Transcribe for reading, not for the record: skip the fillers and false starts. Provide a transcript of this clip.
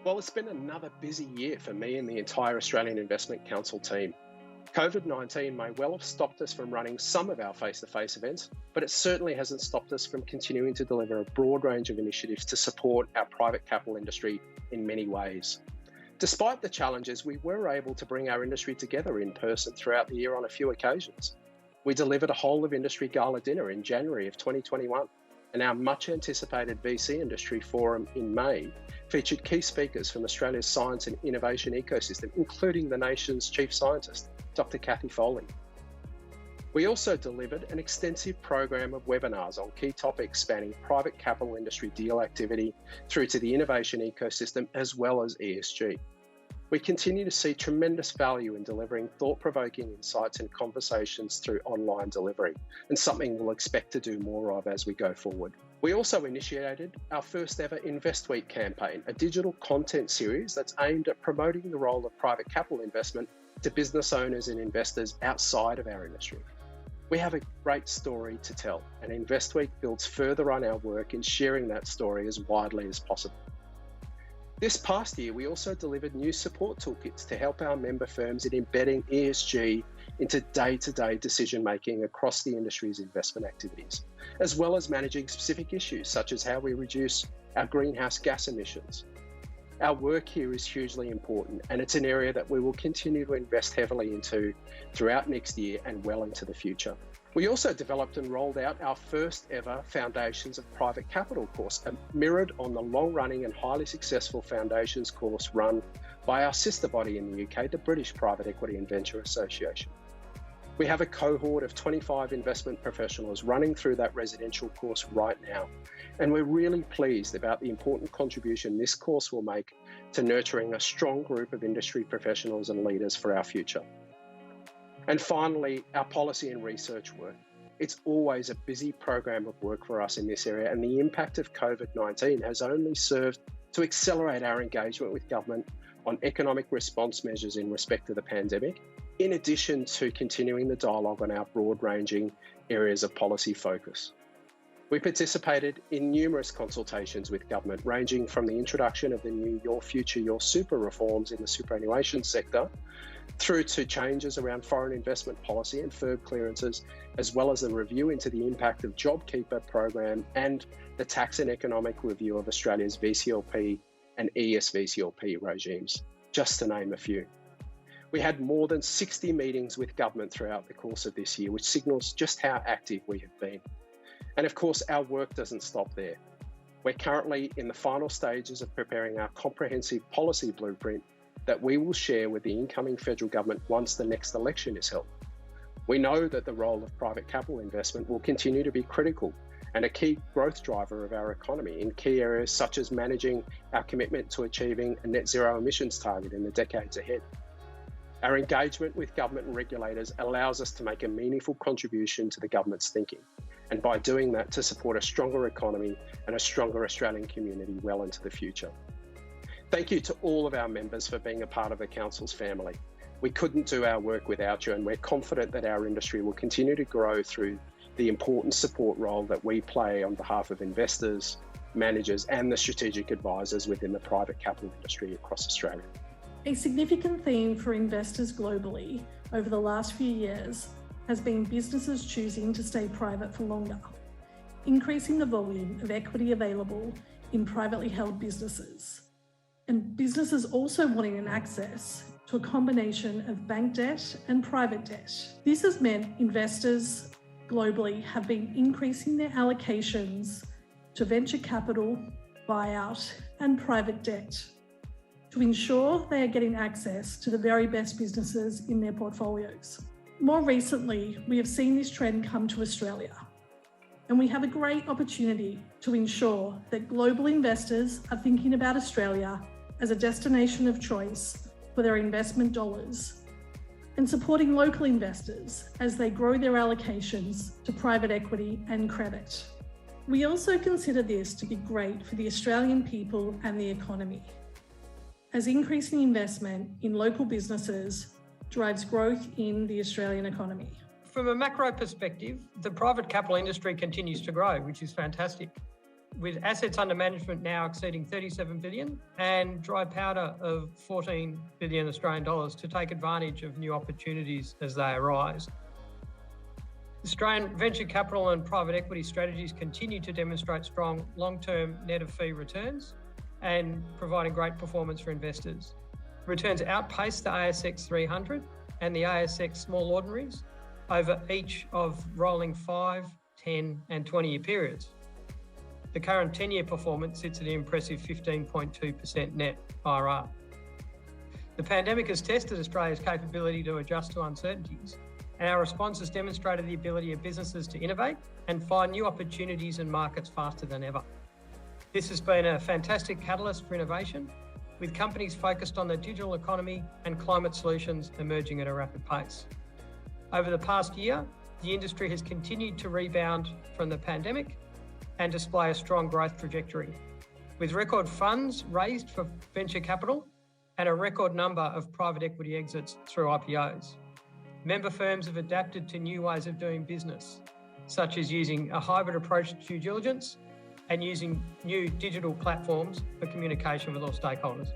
Well, it's been another busy year for me and the entire Australian Investment Council team. COVID-19 may well have stopped us from running some of our face-to-face events, but it certainly hasn't stopped us from continuing to deliver a broad range of initiatives to support our private capital industry in many ways. Despite the challenges, we were able to bring our industry together in person throughout the year on a few occasions. We delivered a whole of industry gala dinner in January of 2021, and our much anticipated VC Industry Forum in May featured key speakers from Australia's science and innovation ecosystem, including the nation's chief scientist, Dr. Cathy Foley. We also delivered an extensive program of webinars on key topics spanning private capital industry deal activity through to the innovation ecosystem, as well as ESG. We continue to see tremendous value in delivering thought-provoking insights and conversations through online delivery, and something we'll expect to do more of as we go forward. We also initiated our first ever Invest Week campaign, a digital content series that's aimed at promoting the role of private capital investment to business owners and investors outside of our industry. We have a great story to tell, and Invest Week builds further on our work in sharing that story as widely as possible. This past year, we also delivered new support toolkits to help our member firms in embedding ESG into day-to-day decision-making across the industry's investment activities, as well as managing specific issues such as how we reduce our greenhouse gas emissions. Our work here is hugely important, and it's an area that we will continue to invest heavily into throughout next year and well into the future. We also developed and rolled out our first ever Foundations of Private Capital course, mirrored on the long-running and highly successful Foundations course run by our sister body in the UK, the British Private Equity and Venture Association. We have a cohort of 25 investment professionals running through that residential course right now, and we're really pleased about the important contribution this course will make to nurturing a strong group of industry professionals and leaders for our future. And finally, our policy and research work. It's always a busy program of work for us in this area, and the impact of COVID-19 has only served to accelerate our engagement with government on economic response measures in respect to the pandemic, in addition to continuing the dialogue on our broad-ranging areas of policy focus. We participated in numerous consultations with government, ranging from the introduction of the new Your Future, Your Super reforms in the superannuation sector, through to changes around foreign investment policy and FIRB clearances, as well as the review into the impact of JobKeeper program and the tax and economic review of Australia's VCLP and ESVCLP regimes, just to name a few. We had more than 60 meetings with government throughout the course of this year, which signals just how active we have been. And of course, our work doesn't stop there. We're currently in the final stages of preparing our comprehensive policy blueprint that we will share with the incoming federal government once the next election is held. We know that the role of private capital investment will continue to be critical and a key growth driver of our economy in key areas such as managing our commitment to achieving a net zero emissions target in the decades ahead. Our engagement with government and regulators allows us to make a meaningful contribution to the government's thinking, and by doing that, to support a stronger economy and a stronger Australian community well into the future. Thank you to all of our members for being a part of the Council's family. We couldn't do our work without you, and we're confident that our industry will continue to grow through the important support role that we play on behalf of investors, managers, and the strategic advisors within the private capital industry across Australia. A significant theme for investors globally over the last few years has been businesses choosing to stay private for longer, increasing the volume of equity available in privately held businesses, and businesses also wanting an access to a combination of bank debt and private debt. This has meant investors globally have been increasing their allocations to venture capital, buyout, and private debt to ensure they are getting access to the very best businesses in their portfolios. More recently, we have seen this trend come to Australia, and we have a great opportunity to ensure that global investors are thinking about Australia as a destination of choice for their investment dollars, and supporting local investors as they grow their allocations to private equity and credit. We also consider this to be great for the Australian people and the economy, as increasing investment in local businesses drives growth in the Australian economy. From a macro perspective, the private capital industry continues to grow, which is fantastic. with assets under management now exceeding 37 billion and dry powder of 14 billion Australian dollars to take advantage of new opportunities as they arise. Australian venture capital and private equity strategies continue to demonstrate strong long-term net of fee returns and providing great performance for investors. Returns outpace the ASX 300 and the ASX Small Ordinaries over each of rolling 5, 10 and 20-year periods. The current 10-year performance sits at an impressive 15.2% net IRR. The pandemic has tested Australia's capability to adjust to uncertainties, and our response has demonstrated the ability of businesses to innovate and find new opportunities and markets faster than ever. This has been a fantastic catalyst for innovation, with companies focused on the digital economy and climate solutions emerging at a rapid pace. Over the past year, the industry has continued to rebound from the pandemic and display a strong growth trajectory, with record funds raised for venture capital and a record number of private equity exits through IPOs. Member firms have adapted to new ways of doing business, such as using a hybrid approach to due diligence and using new digital platforms for communication with all stakeholders.